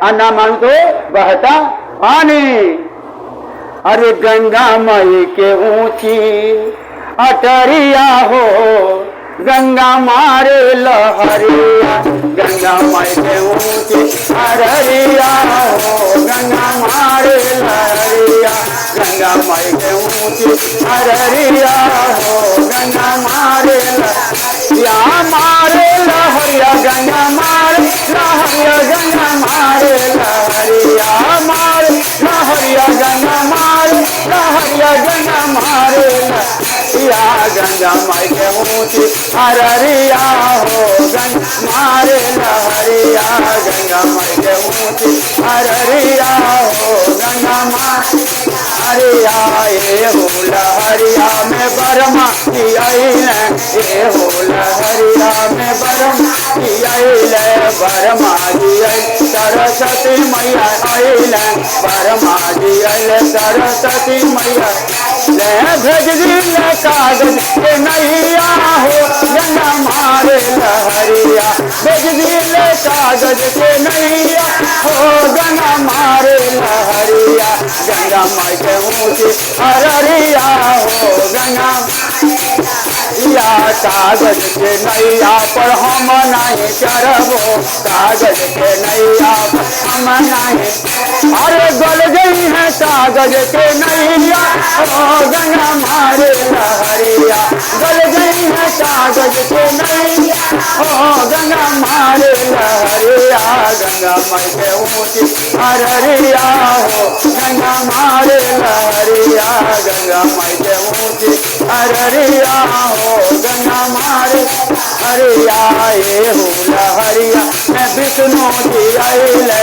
अन्ना मांग तो बहता पानी। अरे गंगा मई के ऊंची अटरिया हो, गंगा मारे लहरिया, गंगा मई के ऊंची अटरिया हो, गंगा मारे लहरिया, गंगा मई के ऊंची अटरिया हो, गंगा मारे लहरिया, मारे लहरिया, गंगा मारे लहरिया, गंगा मारे लहरिया, मारे लहरिया, गंगा मारे लहरिया, गंगा मारे लहरिया, गंगा माई के ऊंची अररिया हो, गंगा मारे लहरिया, गंगा माई के ऊंची अररिया हो, गंगा मारे लहरिया। ये हो लहरिया में बरमा आइले, ये हो लहरिया में बरमा आइले, बरमा जी आइले सरस्वती मैया आइले, बरमा जी आइले सरस्वती मैया ले भेज दिले कागज के नैया हो, गंगा मारे लहरिया, भेज दिले कागज के नैया हो, गंगा मारे लहरिया, गंगा माई के ऊंची अररिया हो, गंगा या कागज के नैया पर हम नहीं चढ़बो, कागज के नैया पर हम नहीं, अरे गल गई है कागज के नैया हो, गंगा मारे लहरिया, गल गई है कागज के नैया हो, गंगा मारे लहरिया, गंगा माई के ऊंची अररिया हो, गंगा मारे लहरिया, गंगा माई के ऊंची अररिया हो, गंगा मारे हरिया। ये हो लहरिया मैं विष्णु जी आइले,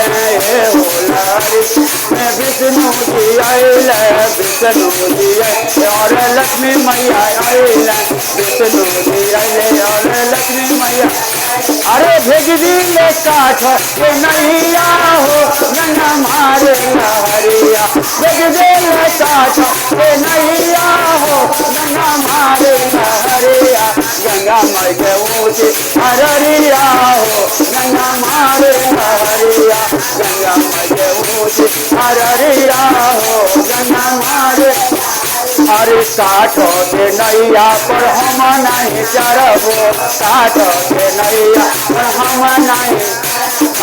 ये हो लहरिया मैं विष्णु जी आइले, विष्णु जी आइले और लक्ष्मी मैया आइले, विष्णु जी आइले और लक्ष्मी मैया, अरे भेज दिले काठ के नैया हो, गंगा मारे लहरिया, भेज दिले काठ के नैया हो, गंगा मारे लहरिया, गंगा माई के ऊंची अररिया हो, गंगा मारे लहरिया, गंगा माई के ऊंची अररिया हो, गंगा मारे, अरे काठ के नैया पर हम नहीं चढ़बो, काठ के नैया पर हम नहीं,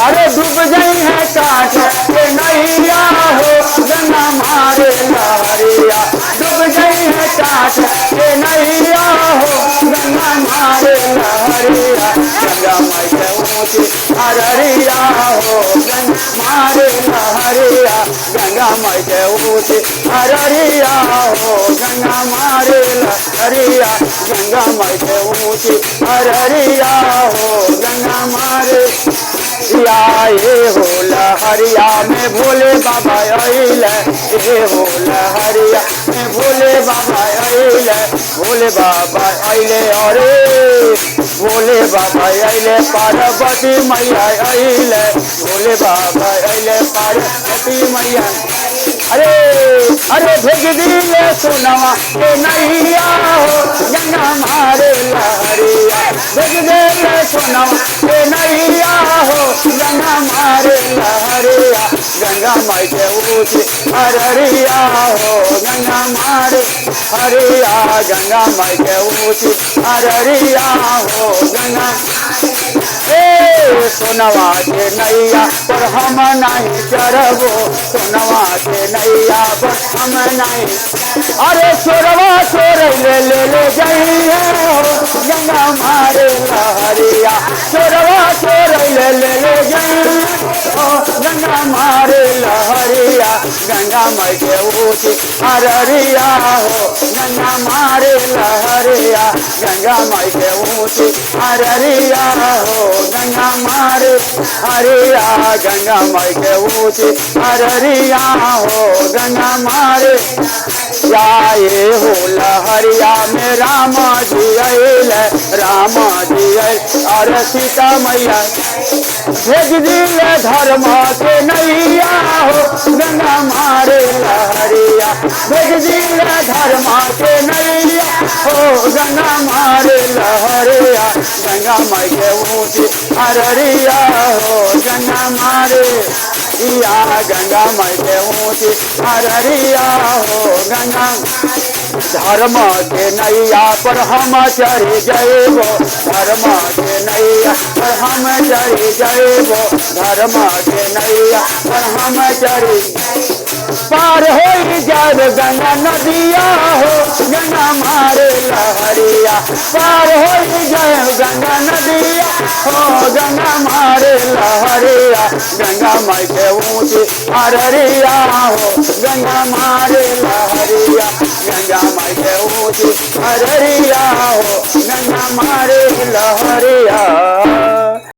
अरे डूब गई है काठ के नैया हो, गंगा मारे लहरिया, डूब गई है काठ के नैया हो, गंगा मारे लहरिया, गंगा माई के ऊंची अररिया हो, गंगा मारे लहरिया, गंगा माई के ऊंची अररिया हो, गंगा मारे लहरिया, गंगा माई के ऊंची अररिया हो, गंगा मारे या। ये हो लहरिया में भोले बाबा आइले, ये हो लहरिया में भोले बाबा आइले, भोले बाबा आइले, अरे भोले बाबा आइले, पार्वती मैया आइले, भोले बाबा आइले, पार्वती मैया, अरे अरे भेज दिले सोनवा के नैया हो, गंगा मारे लहरिया, भेज दिले सोनवा के नैया हो, गंगा मारे लहरिया, गंगा माई के ऊंची अररिया हो, गंगा मारे हरिया, गंगा माई के ऊंची अररिया हो, गंगा सोनवा के नैया पर हम नहीं चढ़बो, सोनवा के नैया पर हम नहीं, अरे चोरवा चोर ले गई है हो, गंगा मारे लहरिया, चोरवा चोर ले गई हो, गंगा मारे लहरिया, गंगा माई के ऊंची अररिया हो, गंगा मारे लहरिया, गंगा माई के ऊंची अररिया हो, गंगा मारे हरिया, गंगा माई के ऊंची अररिया हो, गंगा मारे या। ये हो लहरिया में राम जी आइले, राम जी आइले और सीता मैया, भेज दिले धर्म के नैया हो गंगा मारे लहरिया, भेज दिले धर्म के नैया हो गंगा मारे लहरिया, गंगा माई के ऊँची अररिया हो गंगा मारे या, गंगा माई के ऊँची अररिया हो गंगा। धर्म के नैया पर हम चढ़ी जइबो, धर्म के नैया पर हम चढ़ी जइबो, धर्म के नैया पर हम चढ़ी पार हो जाब गंगा नदिया हो गंगा मारे लहरिया, पार हो जाए गंगा नदिया हो गंगा मारे लहरिया, गंगा माई के ऊँची अररिया हो गंगा मारे लहरिया, गंगा माई के ऊँची अररिया हो गंगा मारे लहरिया।